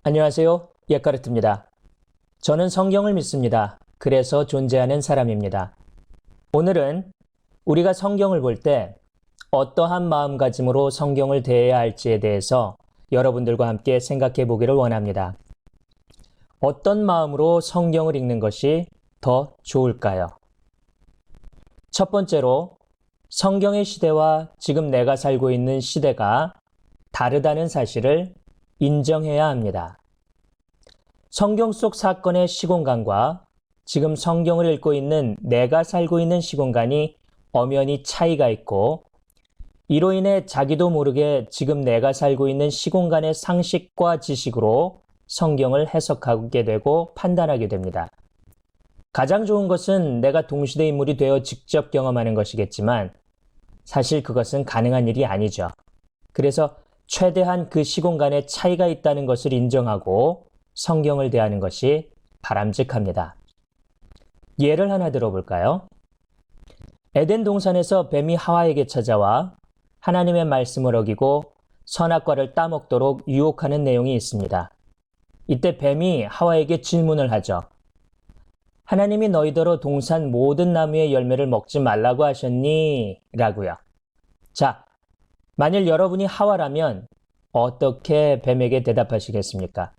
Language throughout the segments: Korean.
안녕하세요. 예카르트입니다. 저는 성경을 믿습니다. 그래서 존재하는 사람입니다. 오늘은 우리가 성경을 볼 때 어떠한 마음가짐으로 성경을 대해야 할지에 대해서 여러분들과 함께 생각해 보기를 원합니다. 어떤 마음으로 성경을 읽는 것이 더 좋을까요? 첫 번째로 성경의 시대와 지금 내가 살고 있는 시대가 다르다는 사실을 인정해야 합니다. 성경 속 사건의 시공간과 지금 성경을 읽고 있는 내가 살고 있는 시공간이 엄연히 차이가 있고, 이로 인해 자기도 모르게 지금 내가 살고 있는 시공간의 상식과 지식으로 성경을 해석하게 되고 판단하게 됩니다. 가장 좋은 것은 내가 동시대 인물이 되어 직접 경험하는 것이겠지만 사실 그것은 가능한 일이 아니죠. 그래서 최대한 그 시공간에 차이가 있다는 것을 인정하고 성경을 대하는 것이 바람직합니다. 예를 하나 들어볼까요? 에덴 동산에서 뱀이 하와에게 찾아와 하나님의 말씀을 어기고 선악과를 따먹도록 유혹하는 내용이 있습니다. 이때 뱀이 하와에게 질문을 하죠. 하나님이 너희더러 동산 모든 나무의 열매를 먹지 말라고 하셨니? 라고요. 자, 만일 여러분이 하와라면 어떻게 뱀에게 대답하시겠습니까?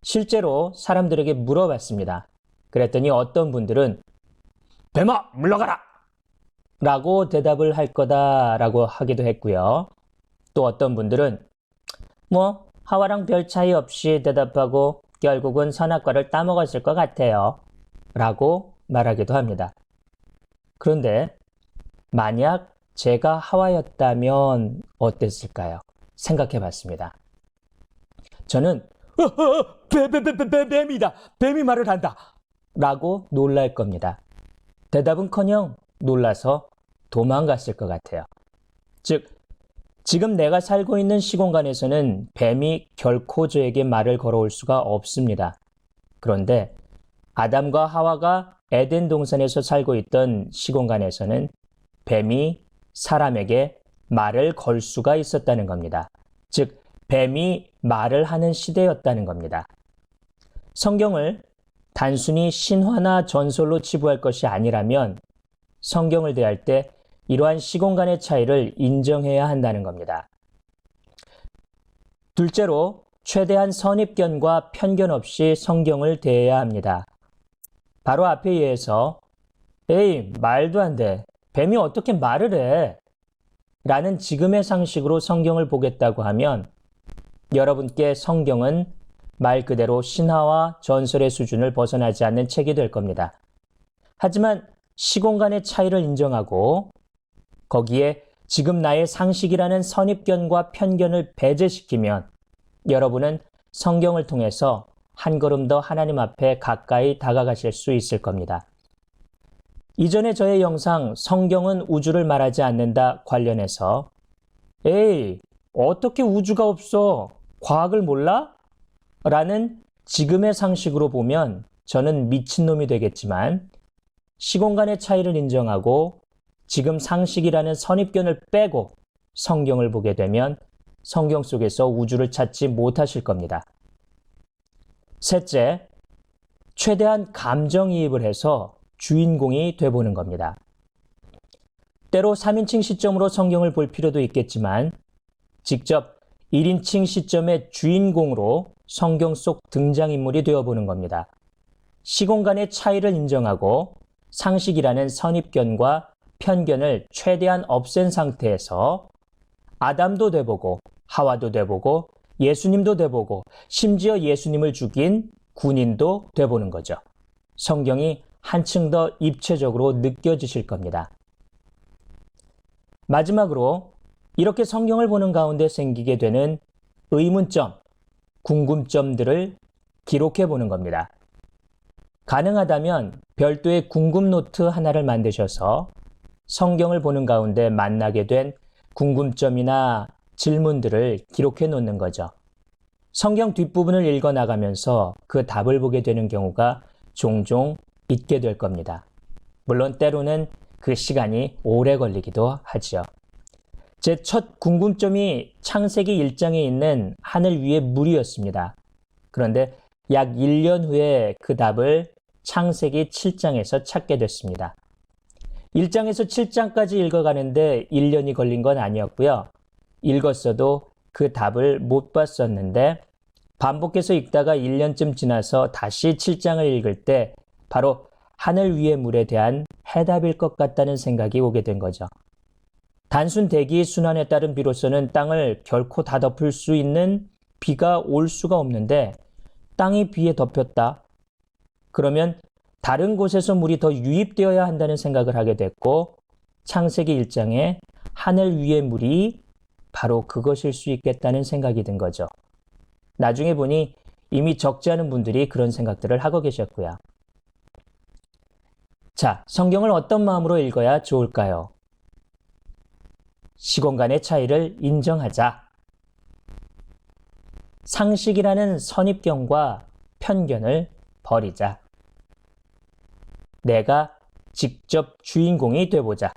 실제로 사람들에게 물어봤습니다. 그랬더니 어떤 분들은 뱀아 물러가라! 라고 대답을 할 거다라고 하기도 했고요. 또 어떤 분들은 하와랑 별 차이 없이 대답하고 결국은 선악과를 따먹었을 것 같아요 라고 말하기도 합니다. 그런데 만약 제가 하와였다면 어땠을까요? 생각해 봤습니다. 저는 뱀이다! 뱀이 말을 한다! 라고 놀랄 겁니다. 대답은커녕 놀라서 도망갔을 것 같아요. 즉, 지금 내가 살고 있는 시공간에서는 뱀이 결코 저에게 말을 걸어올 수가 없습니다. 그런데 아담과 하와가 에덴 동산에서 살고 있던 시공간에서는 뱀이 사람에게 말을 걸 수가 있었다는 겁니다. 즉, 뱀이 말을 하는 시대였다는 겁니다. 성경을 단순히 신화나 전설로 치부할 것이 아니라면 성경을 대할 때 이러한 시공간의 차이를 인정해야 한다는 겁니다. 둘째로, 최대한 선입견과 편견 없이 성경을 대해야 합니다. 바로 앞에 이어서 에이, 말도 안 돼. 뱀이 어떻게 말을 해? 라는 지금의 상식으로 성경을 보겠다고 하면 여러분께 성경은 말 그대로 신화와 전설의 수준을 벗어나지 않는 책이 될 겁니다. 하지만 시공간의 차이를 인정하고 거기에 지금 나의 상식이라는 선입견과 편견을 배제시키면 여러분은 성경을 통해서 한 걸음 더 하나님 앞에 가까이 다가가실 수 있을 겁니다. 이전에 저의 영상 성경은 우주를 말하지 않는다 관련해서 에이, 어떻게 우주가 없어? 과학을 몰라? 라는 지금의 상식으로 보면 저는 미친놈이 되겠지만 시공간의 차이를 인정하고 지금 상식이라는 선입견을 빼고 성경을 보게 되면 성경 속에서 우주를 찾지 못하실 겁니다. 셋째, 최대한 감정이입을 해서 주인공이 돼보는 겁니다. 때로 3인칭 시점으로 성경을 볼 필요도 있겠지만 직접 1인칭 시점의 주인공으로 성경 속 등장인물이 되어보는 겁니다. 시공간의 차이를 인정하고 상식이라는 선입견과 편견을 최대한 없앤 상태에서 아담도 돼보고 하와도 돼보고 예수님도 돼보고 심지어 예수님을 죽인 군인도 돼보는 거죠. 성경이 한층 더 입체적으로 느껴지실 겁니다. 마지막으로 이렇게 성경을 보는 가운데 생기게 되는 의문점, 궁금점들을 기록해 보는 겁니다. 가능하다면 별도의 궁금 노트 하나를 만드셔서 성경을 보는 가운데 만나게 된 궁금점이나 질문들을 기록해 놓는 거죠. 성경 뒷부분을 읽어 나가면서 그 답을 보게 되는 경우가 종종 있게 될 겁니다. 물론 때로는 그 시간이 오래 걸리기도 하죠. 제 첫 궁금점이 창세기 1장에 있는 하늘 위의 물이었습니다. 그런데 약 1년 후에 그 답을 창세기 7장에서 찾게 됐습니다. 1장에서 7장까지 읽어가는데 1년이 걸린 건 아니었고요. 읽었어도 그 답을 못 봤었는데 반복해서 읽다가 1년쯤 지나서 다시 7장을 읽을 때 바로 하늘 위의 물에 대한 해답일 것 같다는 생각이 오게 된 거죠. 단순 대기 순환에 따른 비로소는 땅을 결코 다 덮을 수 있는 비가 올 수가 없는데 땅이 비에 덮였다. 그러면 다른 곳에서 물이 더 유입되어야 한다는 생각을 하게 됐고 창세기 1장에 하늘 위의 물이 바로 그것일 수 있겠다는 생각이 든 거죠. 나중에 보니 이미 적지 않은 분들이 그런 생각들을 하고 계셨고요. 자, 성경을 어떤 마음으로 읽어야 좋을까요? 시공간의 차이를 인정하자. 상식이라는 선입견과 편견을 버리자. 내가 직접 주인공이 돼보자.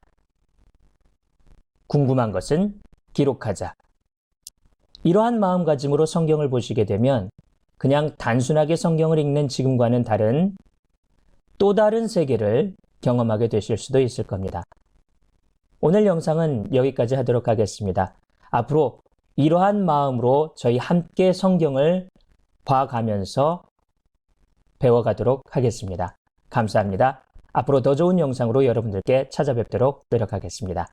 궁금한 것은 기록하자. 이러한 마음가짐으로 성경을 보시게 되면 그냥 단순하게 성경을 읽는 지금과는 다른 또 다른 세계를 경험하게 되실 수도 있을 겁니다. 오늘 영상은 여기까지 하도록 하겠습니다. 앞으로 이러한 마음으로 저희 함께 성경을 봐가면서 배워가도록 하겠습니다. 감사합니다. 앞으로 더 좋은 영상으로 여러분들께 찾아뵙도록 노력하겠습니다.